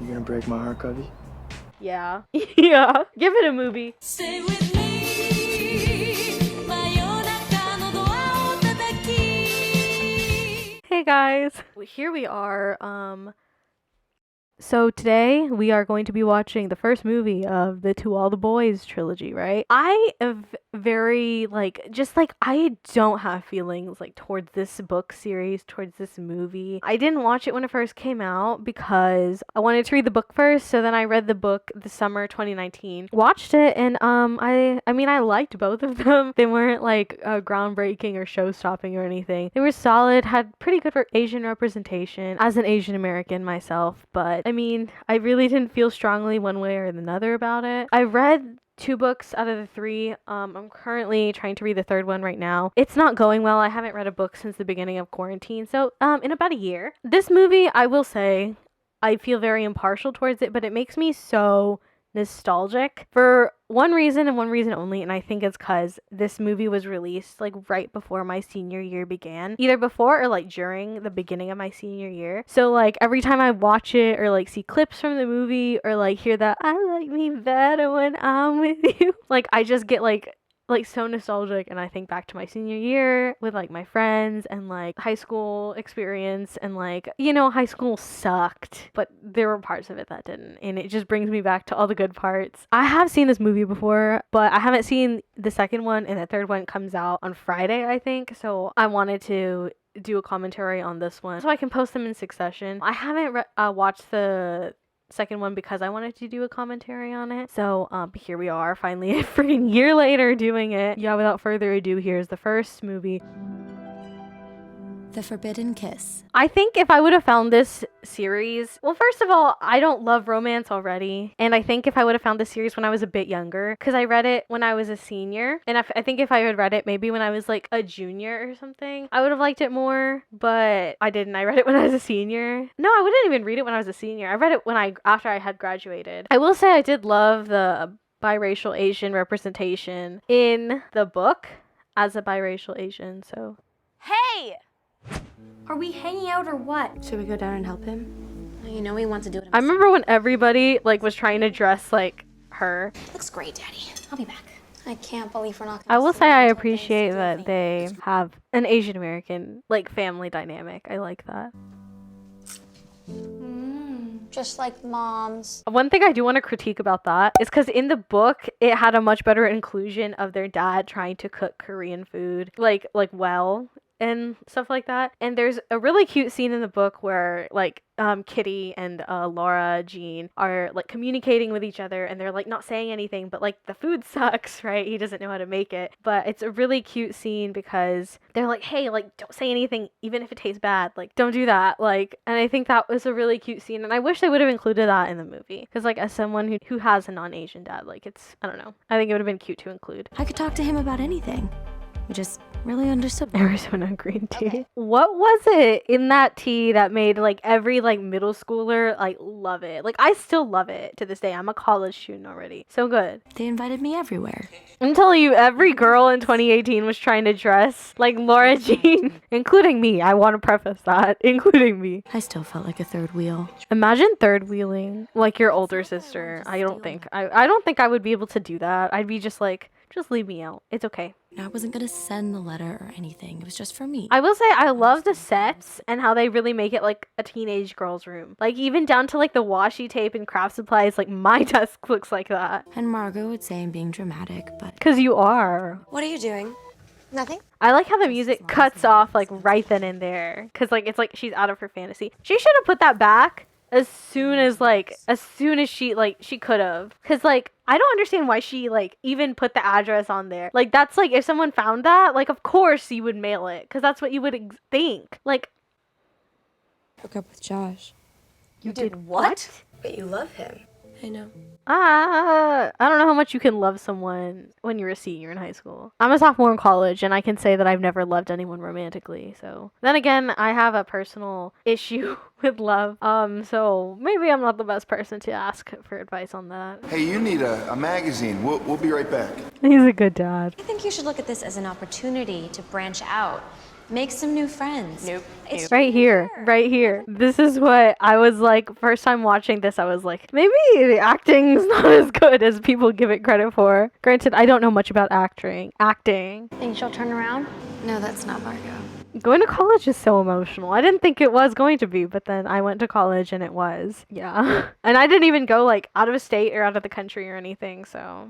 You gonna break my heart, Cubby? Yeah. Yeah. Give it a movie. Stay with me. Hey guys. Here we are. So today we are going to be watching the first movie of the To All the Boys trilogy, right? I am very I don't have feelings like towards this book series, towards this movie. I didn't watch it when it first came out because I wanted to read the book first, so then I read the book the summer 2019. Watched it and I mean I liked both of them. They weren't like groundbreaking or show-stopping or anything. They were solid, had pretty good Asian representation as an Asian American myself, but I mean, I really didn't feel strongly one way or another about it. I read 2 books out of the 3. I'm currently trying to read the 3rd one right now. It's not going well. I haven't read a book since the beginning of quarantine, so in about a year. This movie, I will say, I feel very impartial towards it, but it makes me so nostalgic for one reason and one reason only, and I think it's because this movie was released like right before my senior year began, either before or like during the beginning of my senior year. So like every time I watch it or like see clips from the movie or like hear that I like me better when I'm with you, like I just get like so nostalgic, and I think back to my senior year with like my friends and like high school experience, and like, you know, high school sucked, but there were parts of it that didn't, and it just brings me back to all the good parts. I have seen this movie before, but I haven't seen the 2nd one, and the 3rd one comes out on Friday, I think, so I wanted to do a commentary on this one so I can post them in succession. I haven't watched the 2nd one because I wanted to do a commentary on it. So here we are, finally a freaking year later doing it. Yeah, without further ado, here's the first movie. The Forbidden Kiss. I think if I would have found this series, well, first of all, I don't love romance already, and I think if I would have found this series when I was a bit younger, because I read it when I was a senior, and I think if I had read it maybe when I was like a junior or something, I would have liked it more, but I didn't. I read it when I was a senior. No, I wouldn't even read it when I was a senior. I read it after I had graduated. I will say I did love the biracial Asian representation in the book as a biracial Asian, so. Hey! Are we hanging out or what? Should we go down and help him? You know he wants to do it himself. I remember when everybody like was trying to dress like her. Looks great, Daddy. I'll be back. I can't believe we're not I will say I appreciate that they have an Asian American like family dynamic. I like that. Just like moms. One thing I do want to critique about that is because in the book it had a much better inclusion of their dad trying to cook Korean food like well and stuff like that. And there's a really cute scene in the book where like Kitty and Laura Jean are like communicating with each other, and they're like not saying anything, but like the food sucks, right? He doesn't know how to make it, but it's a really cute scene because they're like, hey, like don't say anything even if it tastes bad, like don't do that, like. And I think that was a really cute scene, and I wish they would have included that in the movie, because like as someone who has a non-Asian dad, like it's, I don't know, I think it would have been cute to include. I could talk to him about anything. We just really understood. Arizona green tea. Okay. What was it in that tea that made like every like middle schooler like love it? Like I still love it to this day. I'm a college student already. So good. They invited me everywhere. I'm telling you, every girl in 2018 was trying to dress like Laura Jean, including me. I want to preface that, including me. I still felt like a third wheel. Imagine third wheeling like your older sister. I don't think I would be able to do that. I'd be just like, just leave me out. It's okay. I wasn't gonna send the letter or anything. It was just for me. I will say I love the sets and how they really make it like a teenage girl's room. Like even down to like the washi tape and craft supplies, like my desk looks like that. And Margot would say I'm being dramatic, but... Because you are. What are you doing? Nothing? I like how the music cuts off like right then and there. Because like it's like she's out of her fantasy. She should have put that back as soon as she could have, because like I don't understand why she like even put the address on there. Like that's like if someone found that, like of course you would mail it, because that's what you would think. Like, broke up with Josh. You did what? But you love him. I know. I don't know how much you can love someone when you're a senior in high school. I'm a sophomore in college, and I can say that I've never loved anyone romantically. So then again, I have a personal issue with love. So maybe I'm not the best person to ask for advice on that. Hey, you need a magazine. We'll be right back. He's a good dad. I think you should look at this as an opportunity to branch out Make some new friends. Nope. It's Right here, right here. This is what I was like, first time watching this, I was like, maybe the acting's not as good as people give it credit for. Granted, I don't know much about acting. Think she'll turn around? No, that's not Margot. Going to college is so emotional. I didn't think it was going to be, but then I went to college and it was. Yeah. And I didn't even go like out of state or out of the country or anything, so.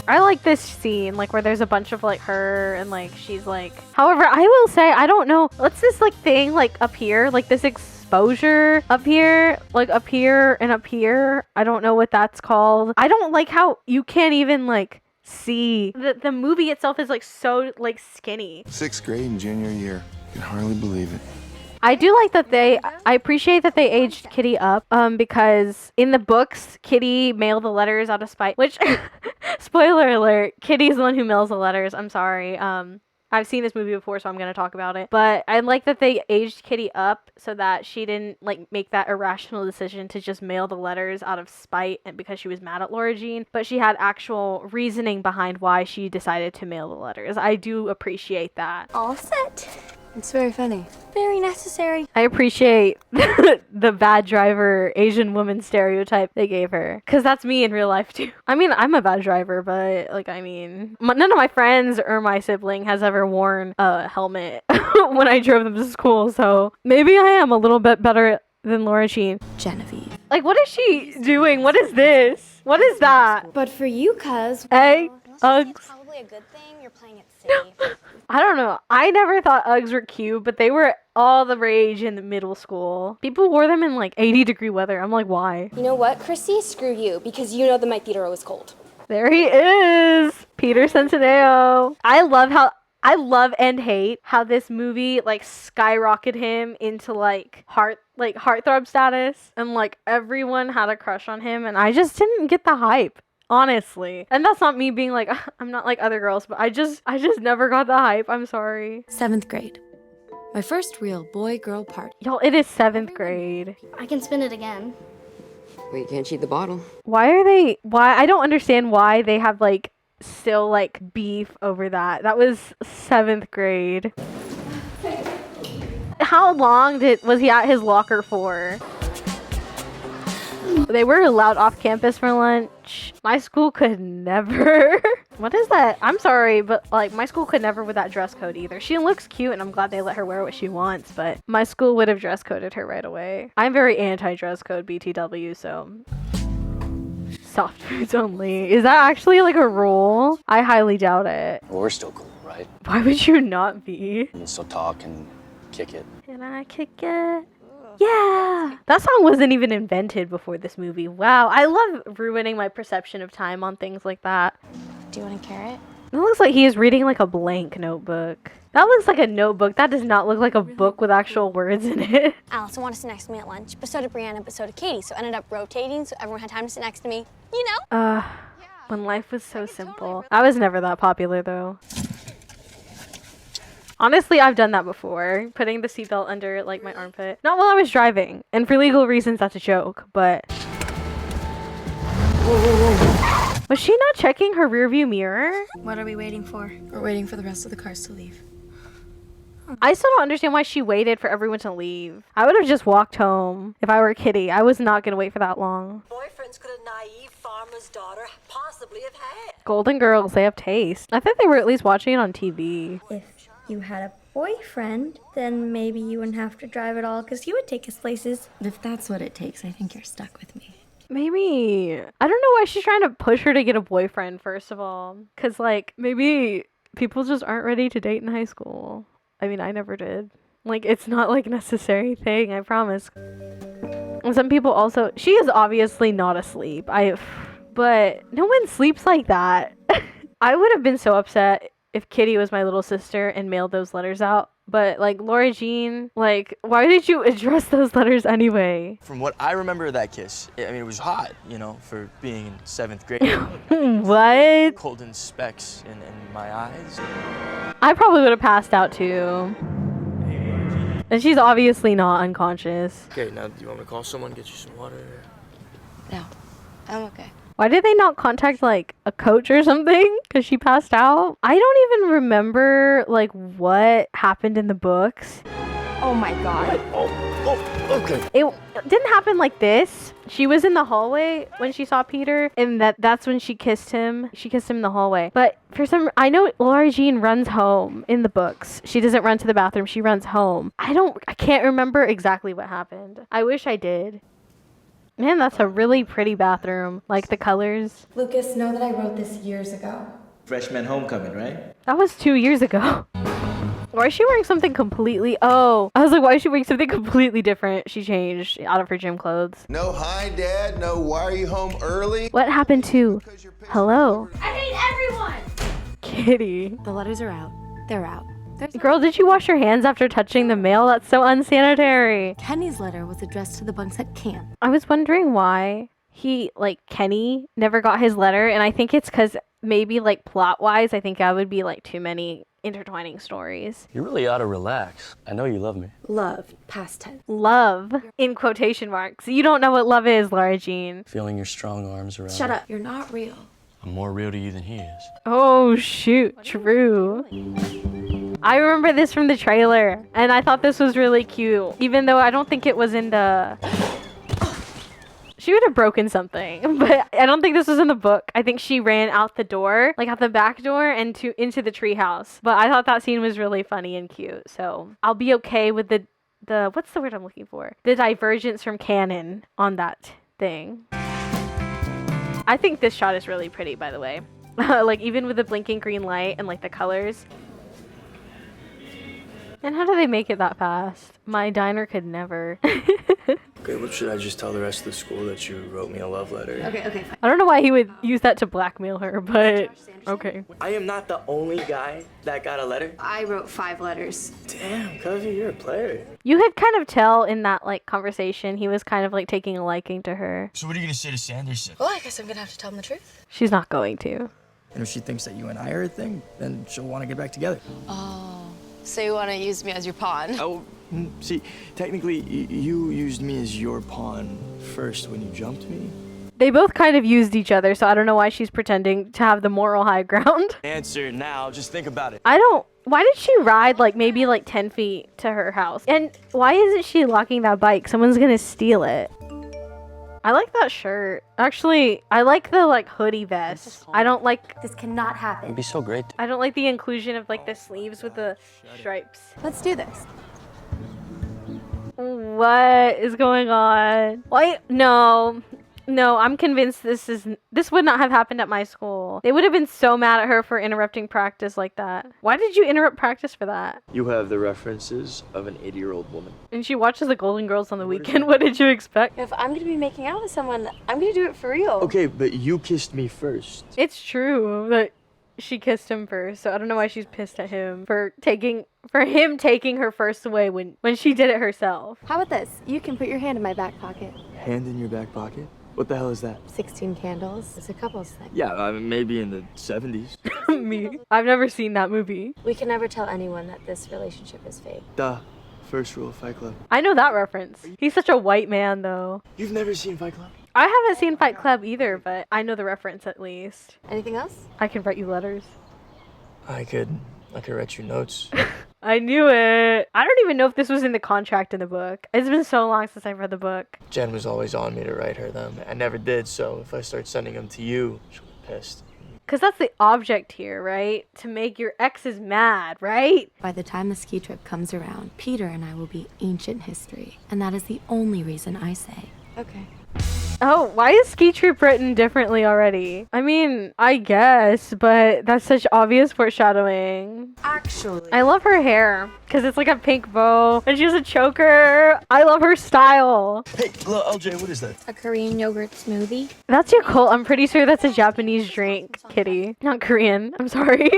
I like this scene, like where there's a bunch of like her and like she's like. However, I will say, I don't know. What's this like thing like up here? Like this exposure up here? Like up here and up here? I don't know what that's called. I don't like how you can't even like see. The movie itself is like so like skinny. 6th grade and junior year. I can hardly believe it. I do like that I appreciate that they aged Kitty up, because in the books, Kitty mailed the letters out of spite, which, spoiler alert, Kitty's the one who mails the letters, I'm sorry. I've seen this movie before, so I'm going to talk about it. But I like that they aged Kitty up so that she didn't like make that irrational decision to just mail the letters out of spite and because she was mad at Laura Jean. But she had actual reasoning behind why she decided to mail the letters. I do appreciate that. All set. It's very funny. Very necessary. I appreciate the bad driver Asian woman stereotype they gave her. Because that's me in real life too. I mean, I'm a bad driver, but like, I mean, none of my friends or my sibling has ever worn a helmet when I drove them to school. So maybe I am a little bit better than Laura Jean. Genevieve. Like, what is she doing? What is this? What is that? But for you, cuz. Hey, Uggs. It's probably a good thing you're playing it safe. I don't know. I never thought Uggs were cute, but they were all the rage in the middle school. People wore them in like 80-degree weather. I'm like, why? You know what, Chrissy? Screw you, because you know the Mike Theodore was cold. There he is, Peter Centineo. I love and hate how this movie like skyrocketed him into like heartthrob status, and like everyone had a crush on him, and I just didn't get the hype. Honestly. And that's not me being like, I'm not like other girls, but I just never got the hype. I'm sorry. 7th grade. My first real boy-girl party. Y'all, it is 7th grade. I can spin it again. Well, you can't cheat the bottle. Why I don't understand why they have like still like beef over that. That was 7th grade. How long was he at his locker for? They were allowed off campus for lunch. My school could never. What is that? I'm sorry, but like my school could never with that dress code either. She looks cute and I'm glad they let her wear what she wants, but my school would have dress coded her right away. I'm very anti-dress code BTW, so soft foods only. Is that actually like a rule? I highly doubt it. Well, we're still cool, right? Why would you not be? We can still talk and kick it. Can I kick it? Yeah! That song wasn't even invented before this movie. Wow, I love ruining my perception of time on things like that. Do you want a carrot? It looks like he is reading like a blank notebook. That looks like a notebook. That does not look like a book with actual words in it. Allison wanted to sit next to me at lunch, but so did Brianna, but so did Katie. So ended up rotating, so everyone had time to sit next to me. You know? When life was so simple. I was never that popular though. Honestly, I've done that before. Putting the seatbelt under like my armpit. Not while I was driving. And for legal reasons, that's a joke, but... Was she not checking her rearview mirror? What are we waiting for? We're waiting for the rest of the cars to leave. I still don't understand why she waited for everyone to leave. I would have just walked home if I were Kitty. I was not going to wait for that long. Boyfriends could a naive farmer's daughter possibly have had? Golden Girls, they have taste. I think they were at least watching it on TV. If you had a boyfriend, then maybe you wouldn't have to drive at all because he would take us places. If that's what it takes, I think you're stuck with me. Maybe. I don't know why she's trying to push her to get a boyfriend, first of all. Because, like, maybe people just aren't ready to date in high school. I mean, I never did. Like, it's not, like, a necessary thing, I promise. And some people also... She is obviously not asleep. But no one sleeps like that. I would have been so upset if Kitty was my little sister and mailed those letters out. But, like, Laura Jean, like, why did you address those letters anyway? From what I remember of that kiss, I mean, it was hot, you know, for being in 7th grade. What? Golden specks in my eyes. I probably would have passed out, too. And she's obviously not unconscious. Okay, now do you want me to call someone, get you some water? No, I'm okay. Why did they not contact, like, a coach or something? because she passed out. I don't even remember like what happened in the books. Oh my god. Okay. It didn't happen like this. She was in the hallway when she saw Peter, and that's when she kissed him. She kissed him in the hallway. But I know Laura Jean runs home in the books. She doesn't run to the bathroom. She runs home. I can't remember exactly what happened. I wish I did. Man, that's a really pretty bathroom. Like the colors. Lucas, know that I wrote this years ago. Freshman homecoming, right? That was 2 years ago. Why is she wearing something completely... Oh, I was like, why is she wearing something completely different? She changed out of her gym clothes. No hi, Dad. No why are you home early? What happened to... Hello? I hate everyone! Kitty. The letters are out. They're out. Girl, did you wash your hands after touching the mail? That's so unsanitary. Kenny's letter was addressed to the bunks at camp. I was wondering why Kenny never got his letter, and I think it's because maybe, like, plot-wise, I think that would be, like, too many intertwining stories. You really ought to relax. I know you love me. Love, past tense. Love, in quotation marks. You don't know what love is, Laura Jean. Feeling your strong arms around Shut me. up. You're not real. I'm more real to you than he is. Oh, shoot. True. I remember this from the trailer, and I thought this was really cute, even though I don't think it was in the... She would have broken something, but I don't think this was in the book. I think she ran out the door, like out the back door, and into the treehouse. But I thought that scene was really funny and cute, so I'll be okay with the what's the word I'm looking for? The divergence from canon on that thing. I think this shot is really pretty, by the way. Like, even with the blinking green light and, like, the colors. And how do they make it that fast? My diner could never. Okay, what should I just tell the rest of the school that you wrote me a love letter? Okay, fine. I don't know why he would use that to blackmail her, but okay. I am not the only guy that got a letter. I wrote 5 letters. Damn, cousin, you're a player. You could kind of tell in that, like, conversation, he was kind of, like, taking a liking to her. So what are you gonna say to Sanderson? Well, I guess I'm gonna have to tell him the truth. She's not going to. And if she thinks that you and I are a thing, then she'll want to get back together. Oh, so you want to use me as your pawn? Oh, see, technically, you used me as your pawn first when you jumped me. They both kind of used each other, so I don't know why she's pretending to have the moral high ground. Answer now, just think about it. Why did she ride, like, maybe, like, 10 feet to her house? And why isn't she locking that bike? Someone's gonna steal it. I like that shirt. Actually, I like the, like, hoodie vest. I don't like... This cannot happen. It'd be so great. I don't like the inclusion of, like, the sleeves with the stripes. Let's do this. What is going on? Why? No, I'm convinced this would not have happened at my school. They would have been so mad at her for interrupting practice like that. Why did you interrupt practice for that? You have the references of an 80-year-old woman. And she watches the Golden Girls on the weekend. What did you expect? If I'm gonna be making out with someone, I'm gonna do it for real. Okay, but you kissed me first. It's true that she kissed him first, so I don't know why she's pissed at him for him taking her first away when she did it herself. How about this? You can put your hand in my back pocket. Hand in your back pocket? What the hell is that? 16 candles. It's a couple's thing. Yeah, maybe in the 70s. Me. I've never seen that movie. We can never tell anyone that this relationship is fake. Duh. First rule of Fight Club. I know that reference. He's such a white man, though. You've never seen Fight Club? I haven't seen Fight Club either, but I know the reference at least. Anything else? I can write you letters. I could write you notes. I knew it. I don't even know if this was in the contract in the book. It's been so long since I've read the book. Jen was always on me to write her them. I never did, so if I start sending them to you, she'll be pissed. Because that's the object here, right? To make your exes mad, right? By the time the ski trip comes around, Peter and I will be ancient history. And that is the only reason I say. Okay. Oh, why is Ski Troop written differently already? I mean, I guess, but that's such obvious foreshadowing. Actually, I love her hair, because it's like a pink bow, and she has a choker. I love her style. Hey, look, LJ, what is that? A Korean yogurt smoothie. That's your cult. I'm pretty sure that's a Japanese drink, Kitty. Not Korean. I'm sorry.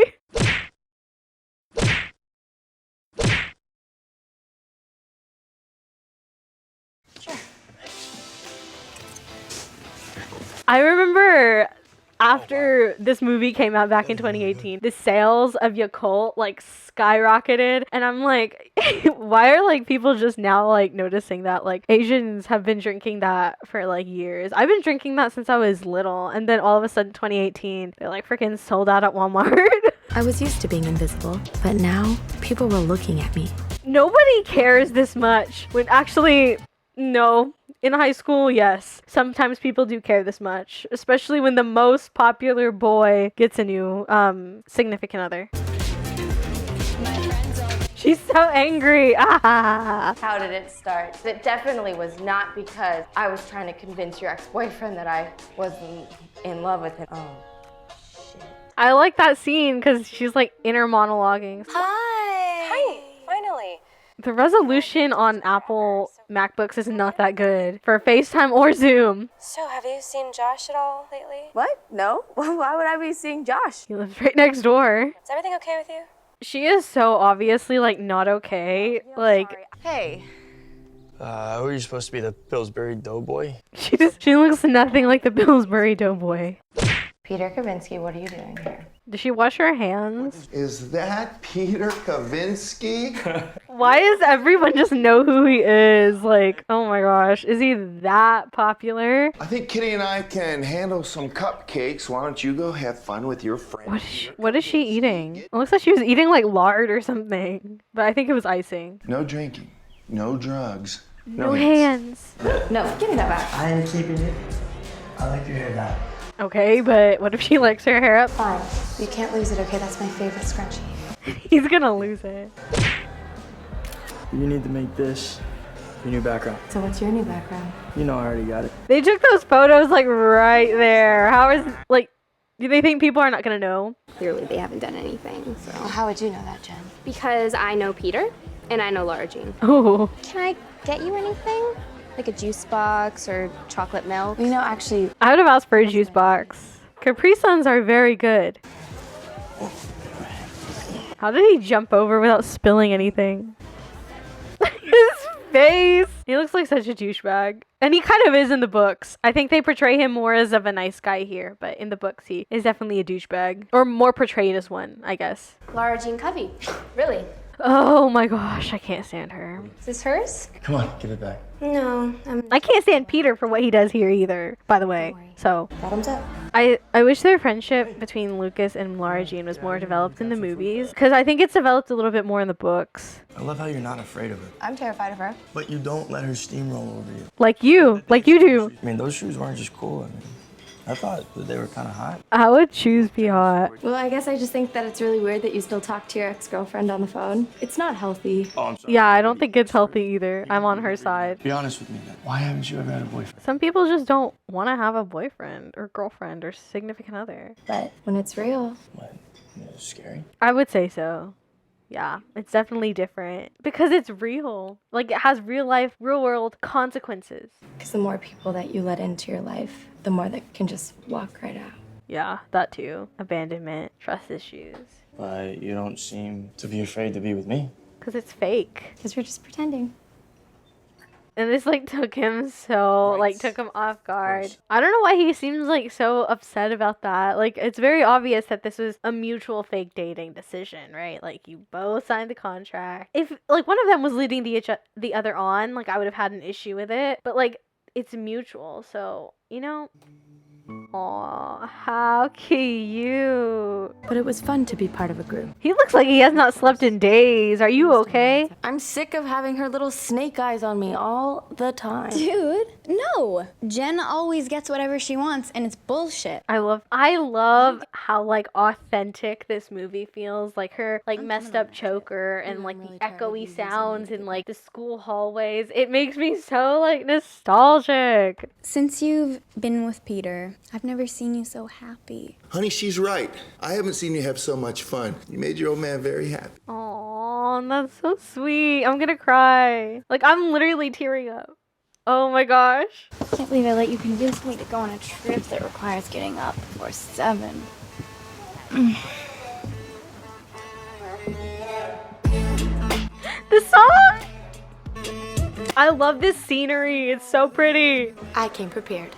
after this movie came out back in 2018, the sales of Yakult like skyrocketed, and I'm like, why are like people just now like noticing that? Like Asians have been drinking that for like years. I've been drinking that since I was little, and then all of a sudden 2018 they're like freaking sold out at Walmart. I was used to being invisible, but now people were looking at me. Nobody cares this much when actually, no. In high school, yes. Sometimes people do care this much, especially when the most popular boy gets a new significant other. She's so angry. Ah. How did it start? It definitely was not because I was trying to convince your ex-boyfriend that I wasn't in love with him. Oh, shit. I like that scene because she's like inner monologuing. Hi, finally. The resolution on Apple MacBooks is not that good for FaceTime or Zoom. So, have you seen Josh at all lately? What? No? Why would I be seeing Josh? He lives right next door. Is everything okay with you? She is so obviously like not okay. Like, Hey. Who are you supposed to be, the Pillsbury Doughboy? she looks nothing like the Pillsbury Doughboy. Peter Kavinsky, what are you doing here? Did she wash her hands? Is that Peter Kavinsky? Why does everyone just know who he is? Like, oh my gosh, is he that popular? I think Kitty and I can handle some cupcakes. Why don't you go have fun with your friends? What is she eating? It looks like she was eating like lard or something, but I think it was icing. No drinking, no drugs, No hands. No, give me that back. I am keeping it. I like your hair down. Okay, but what if she likes her hair up? Fine. You can't lose it, okay? That's my favorite scrunchie. He's gonna lose it. You need to make this your new background. So what's your new background? You know I already got it. They took those photos like right there. How is, like, do they think people are not gonna know? Clearly, they haven't done anything, so. Well, how would you know that, Jen? Because I know Peter, and I know Laura Jean. Oh. Can I get you anything? Like a juice box or chocolate milk? You know, actually, I would have asked for a juice box. Capri Suns are very good. How did he jump over without spilling anything? His face! He looks like such a douchebag. And he kind of is in the books. I think they portray him more as of a nice guy here, but in the books he is definitely a douchebag. Or more portrayed as one, I guess. Laura Jean Covey. Really? Oh my gosh, I can't stand her. Is this hers? Come on, give it back. No, I can't stand Peter for what he does here either, by the way. So, bottoms up. I wish their friendship between Lucas and Laura Jean was more developed in the movies, because I think it's developed a little bit more in the books. I love how you're not afraid of her. I'm terrified of her. But you don't let her steamroll over you. Like you do. I mean, those shoes weren't just cool. I mean, I thought that they were kind of hot. How would shoes be hot? Well, I guess I just think that it's really weird that you still talk to your ex-girlfriend on the phone. It's not healthy. Oh, I'm sorry. Yeah, I don't think it's healthy either. I'm on her side. Be honest with me then. Why haven't you ever had a boyfriend? Some people just don't want to have a boyfriend or girlfriend or significant other. But when it's real. What? It's scary? I would say so. Yeah, it's definitely different because it's real. Like, it has real life, real world consequences. Because the more people that you let into your life, the more that can just walk right out. Yeah, that too. Abandonment, trust issues. But you don't seem to be afraid to be with me. Because it's fake. Because we're just pretending. And this like took him took him off guard. I don't know why he seems like so upset about that. Like, it's very obvious that this was a mutual fake dating decision, right? Like, you both signed the contract. If like one of them was leading the other on, like, I would have had an issue with it. But like, it's mutual, so you know. Aw, how cute. But it was fun to be part of a group. He looks like he has not slept in days. Are you okay? I'm sick of having her little snake eyes on me all the time. Dude, no. Jen always gets whatever she wants, and it's bullshit. I love how like authentic this movie feels. Like her like messed up choker and like the echoey sounds in like the school hallways. It makes me so like nostalgic. Since you've been with Peter, I've never seen you so happy. Honey, she's right. I haven't seen you have so much fun. You made your old man very happy. Aw, that's so sweet. I'm gonna cry. Like, I'm literally tearing up. Oh my gosh. I can't believe I let you convince me to go on a trip that requires getting up before 7. The song! I love this scenery. It's so pretty. I came prepared.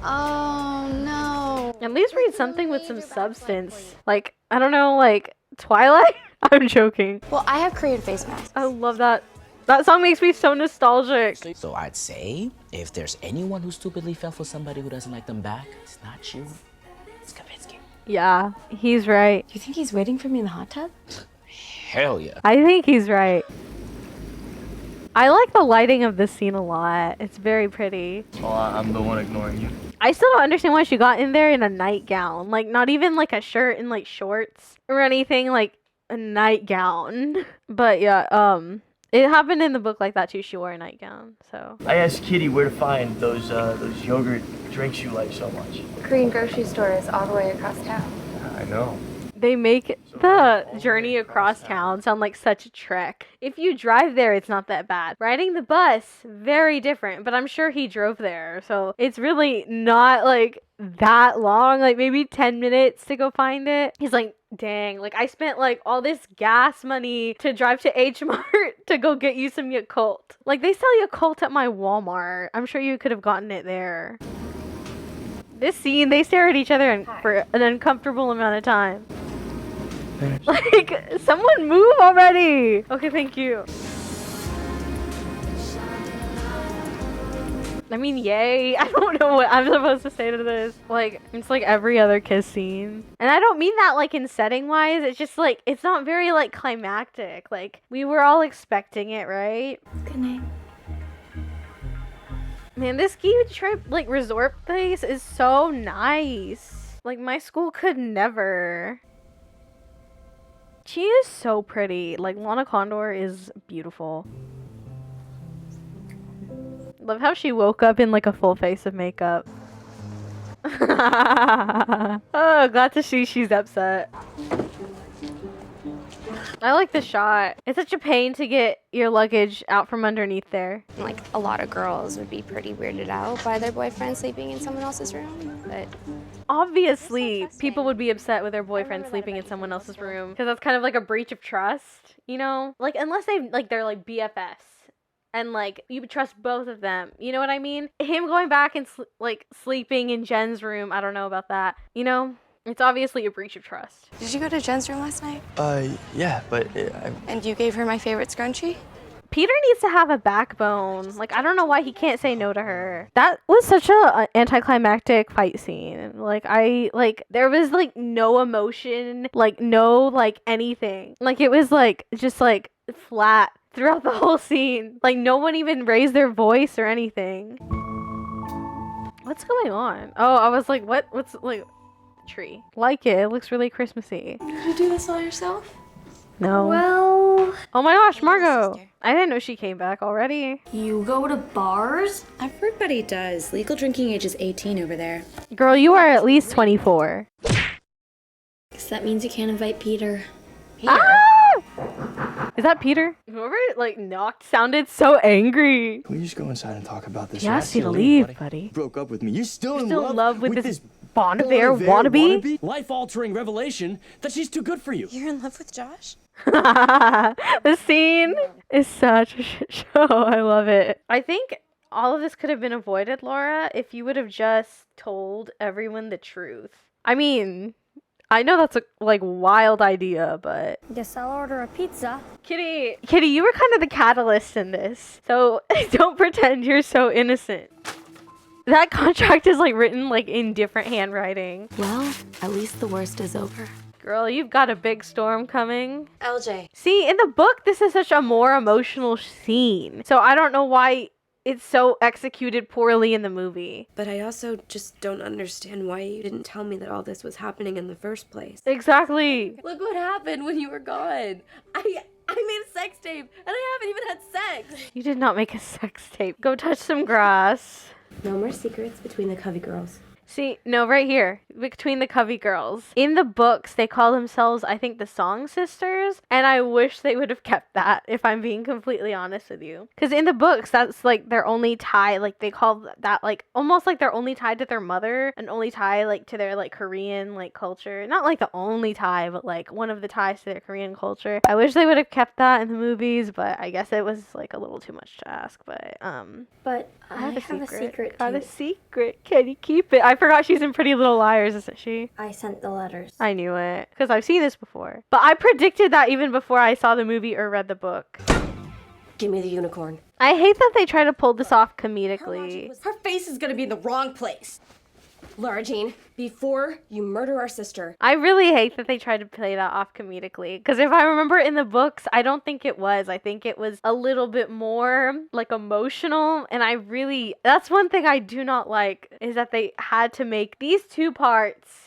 Oh no. At least read something with some substance. Like, I don't know, like Twilight? I'm joking. Well, I have Korean face masks. I love that. That song makes me so nostalgic. So I'd say, if there's anyone who stupidly fell for somebody who doesn't like them back, it's not you. It's Kavinsky. Yeah, he's right. You think he's waiting for me in the hot tub? Hell yeah. I think he's right. I like the lighting of this scene a lot. It's very pretty. Oh, I'm the one ignoring you. I still don't understand why she got in there in a nightgown. Like, not even like a shirt and like shorts or anything, like a nightgown. But yeah, it happened in the book like that too. She wore a nightgown, so. I asked Kitty where to find those yogurt drinks you like so much. Korean grocery store is all the way across town. I know. They make the journey across town sound like such a trek. If you drive there, it's not that bad. Riding the bus, very different, but I'm sure he drove there, so it's really not like that long, like maybe 10 minutes to go find it. He's like, dang, like I spent like all this gas money to drive to H Mart to go get you some Yakult. Like they sell Yakult at my Walmart. I'm sure you could have gotten it there. This scene, they stare at each other for an uncomfortable amount of time. Like, someone move already! Okay, thank you. I mean, yay. I don't know what I'm supposed to say to this. Like, it's like every other kiss scene. And I don't mean that like in setting wise. It's just like, it's not very like climactic. Like, we were all expecting it, right? Good night. Man, this ski trip, like, resort place is so nice. Like, my school could never. She is so pretty. Like, Lana Condor is beautiful. Love how she woke up in, like, a full face of makeup. Oh, glad to see she's upset. I like the shot. It's such a pain to get your luggage out from underneath there. Like, a lot of girls would be pretty weirded out by their boyfriend sleeping in someone else's room, but... Obviously, people would be upset with their boyfriend sleeping in someone else's room because that's kind of like a breach of trust, you know? Like, unless they're like BFFs and like you would trust both of them, you know what I mean? Him going back and sleeping in Jen's room, I don't know about that, you know? It's obviously a breach of trust. Did you go to Jen's room last night? Yeah, but And you gave her my favorite scrunchie? Peter needs to have a backbone. Like, I don't know why he can't say no to her. That was such a anticlimactic fight scene. Like, there was, like, no emotion, like, no, like, anything. Like, it was, like, just, like, flat throughout the whole scene. Like, no one even raised their voice or anything. What's going on? Oh, I was like, what's, like, tree. Like it. It looks really Christmassy. Did you do this all yourself? No. Well, oh my gosh, Margot. I didn't know she came back already. you go to bars? Everybody does. Legal drinking age is 18 over there. Girl, you are at least 24. So that means you can't invite Peter. Ah! Is that Peter? Whoever like knocked sounded so angry. Can we just go inside and talk about this? He asked you to leave, buddy. Broke up with me. You're still in love with this Bon Iver wannabe? Life-altering revelation that she's too good for you. You're in love with Josh? The scene is such a shit show. I love it. I think all of this could have been avoided, Laura, if you would have just told everyone the truth. I mean, I know that's a like wild idea, but Guess I'll order a pizza. Kitty, you were kind of the catalyst in this, so don't pretend you're so innocent. That contract is like written like in different handwriting. Well, at least the worst is over. Girl, you've got a big storm coming. LJ. See, in the book, this is such a more emotional scene. So I don't know why it's so executed poorly in the movie. But I also just don't understand why you didn't tell me that all this was happening in the first place. Exactly. Look what happened when you were gone. I made a sex tape, and I haven't even had sex. You did not make a sex tape. Go touch some grass. No more secrets between the Covey girls. See, no, right here, between the Covey girls. In the books, they call themselves, I think, the Song Sisters, and I wish they would have kept that, if I'm being completely honest with you. Because in the books, that's, like, their only tie, like, they call that, like, almost like their only tie to their mother, and only tie, like, to their, like, Korean, like, culture. Not, like, the only tie, but, like, one of the ties to their Korean culture. I wish they would have kept that in the movies, but I guess it was, like, a little too much to ask, but, But I have a secret Got too. a secret. Can you keep it? I forgot she's in Pretty Little Liars, isn't she? I sent the letters. I knew it because I've seen this before. But I predicted that even before I saw the movie or read the book. Give me the unicorn. I hate that they try to pull this off comedically. Her face is gonna be in the wrong place. Laura Jean, before you murder our sister. I really hate that they tried to play that off comedically. Because if I remember in the books, I don't think it was. I think it was a little bit more like emotional. And that's one thing I do not like, is that they had to make these two parts.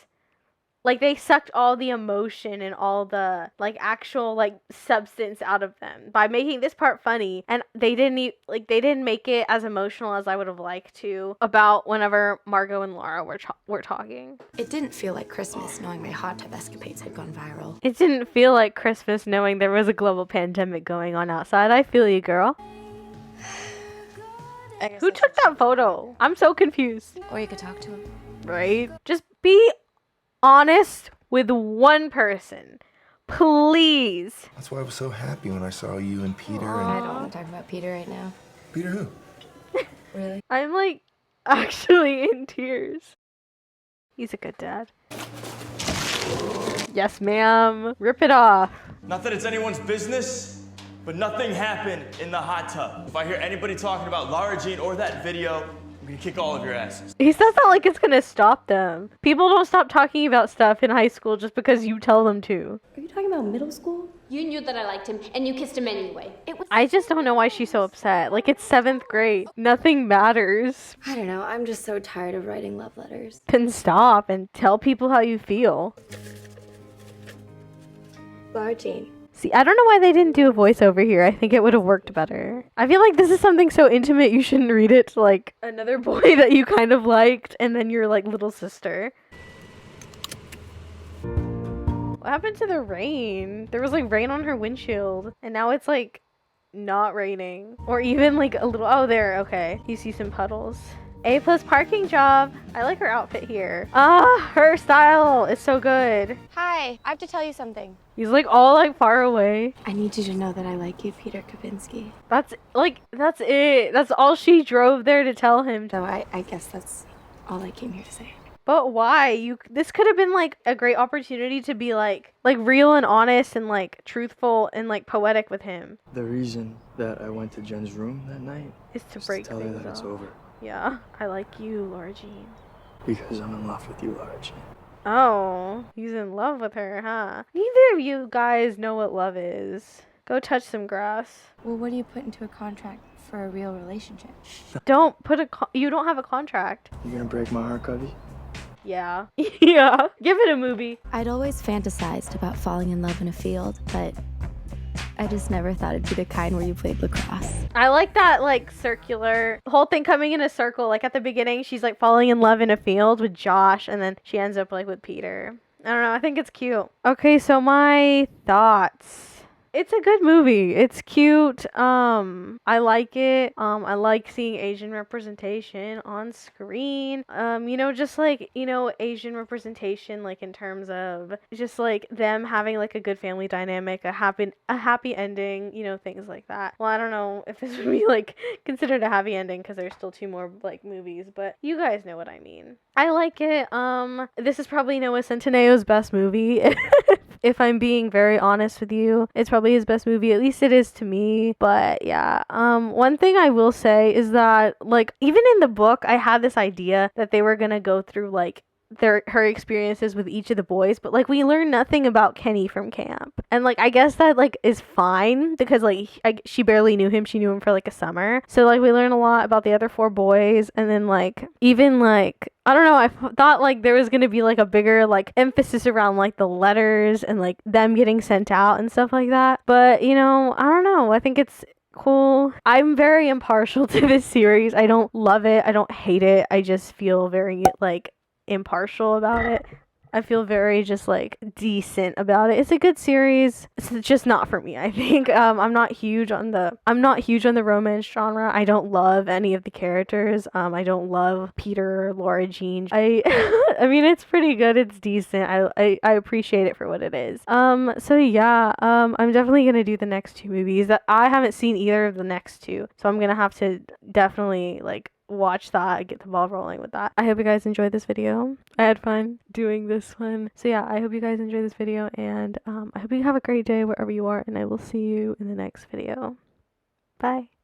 Like, they sucked all the emotion and all the, like, actual, like, substance out of them by making this part funny. And they didn't make it as emotional as I would have liked to about whenever Margot and Laura were talking. It didn't feel like Christmas knowing my hot tub escapades had gone viral. It didn't feel like Christmas knowing there was a global pandemic going on outside. I feel you, girl. Who took that photo? I'm so confused. Or you could talk to him. Right? Just be honest with one person, please. That's why I was so happy when I saw you and Peter. I don't want to talk about Peter right now. Peter who? Really? I'm like actually in tears. He's a good dad. Yes, ma'am. Rip it off. Not that it's anyone's business, but nothing happened in the hot tub. If I hear anybody talking about Lara Jean or that video, I'm gonna kick all of your asses. He says that like it's gonna stop them. People don't stop talking about stuff in high school just because you tell them to. Are you talking about middle school? You knew that I liked him, and you kissed him anyway. I just don't know why she's so upset. Like, it's 7th grade. Nothing matters. I don't know. I'm just so tired of writing love letters. Then stop and tell people how you feel. Laura Jean. See, I don't know why they didn't do a voiceover here. I think it would have worked better. I feel like this is something so intimate you shouldn't read it to, like, another boy that you kind of liked and then your, like, little sister. What happened to the rain? There was, like, rain on her windshield. And now it's, like, not raining. Or even, like, a little... Oh, there. Okay. You see some puddles. A+ parking job. I like her outfit here. Ah, her style is so good. Hi, I have to tell you something. He's like all like far away. I need you to know that I like you, Peter Kavinsky. That's it. That's all she drove there to tell him. So I guess that's all I came here to say. But why? This could have been like a great opportunity to be like real and honest and like truthful and like poetic with him. The reason that I went to Jen's room that night is to break tell her things that it's off. over. Yeah, I like you, Laura Jean. Because I'm in love with you, Laura Jean. Oh, he's in love with her, huh? Neither of you guys know what love is. Go touch some grass. Well, what do you put into a contract for a real relationship? Don't put you don't have a contract. You gonna break my heart, Covey? Yeah. Yeah. Give it a movie. I'd always fantasized about falling in love in a field, but I just never thought it'd be the kind where you played lacrosse. I like that, like, circular, whole thing coming in a circle. Like, at the beginning, she's, like, falling in love in a field with Josh, and then she ends up, like, with Peter. I don't know. I think it's cute. Okay, so my thoughts. It's a good movie. It's cute. I like it. I like seeing Asian representation on screen. You know, just like, you know, Asian representation, like in terms of just like them having like a good family dynamic, a happy ending, you know, things like that. Well, I don't know if this would be like considered a happy ending because there's still 2 more like movies, but you guys know what I mean. I like it. This is probably Noah Centineo's best movie. If I'm being very honest with you, it's probably his best movie. At least it is to me. But yeah, one thing I will say is that, like, even in the book, I had this idea that they were gonna go through like her experiences with each of the boys, but like we learn nothing about Kenny from camp, and like I guess that like is fine because like she barely knew him. She knew him for like a summer, so like we learn a lot about the other 4 boys, and then like even like I don't know, I thought like there was gonna be like a bigger like emphasis around like the letters and like them getting sent out and stuff like that, but you know, I don't know, I think it's cool. I'm very impartial to this series. I don't love it, I don't hate it, I just feel very like impartial about it. I feel very just like decent about it. It's a good series. It's just not for me, I think. I'm not huge on the romance genre. I don't love any of the characters. I don't love Peter or Laura Jean. I mean, it's pretty good. It's decent. I appreciate it for what it is. So yeah, I'm definitely gonna do the next 2 movies. That I haven't seen either of the next 2, so I'm gonna have to definitely like watch that, get the ball rolling with that. I hope you guys enjoyed this video. I had fun doing this one. So yeah, I hope you guys enjoyed this video, and I hope you have a great day wherever you are, and I will see you in the next video. Bye.